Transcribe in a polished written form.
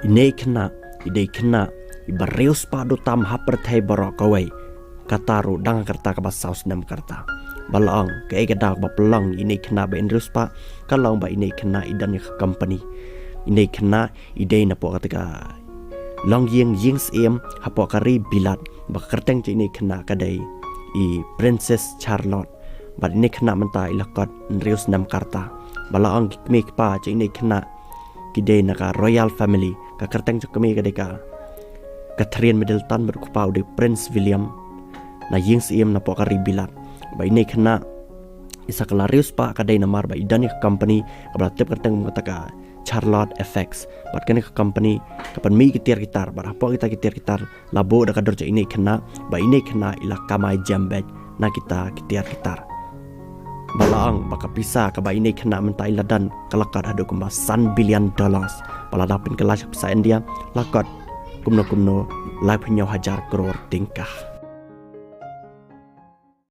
Ine kena, ide kena, ibareus padu tam hapertai barokawai. Kataru dang kerta ka basaus nam kerta. Balang ke egadak ba pelang ine kena ba indrus pa kalong ba ine kena idan ka company. Ine kena ide na po katika long yings em hapo kari bilat ba kerteng ine kena kadai i Princess Charlotte. Ba ine kena menta ilakot indrus nam kerta. Balang gikmek pa ine kena kide na ka royal family ka kerteng kami kadai ka Catherine Middleton berkupau di Prince William na yings em na po kari bilat. Ba ini kena isa kalarius pa kadai namar ba idan ka company kabla tip kerteng mengatakan Charlotte FX bat kene ka company kapan mi kitir gitar ba apa kita kitir gitar labo da kador ini kena ba ini kena ila kamai jambek na kita kitir gitar balang baka pisa ka ba ini kena mentai ladan kalakat hadu kumba $1 billion bala dapin kelas pisa India lakot kumno lai punya hajar crore tingkah.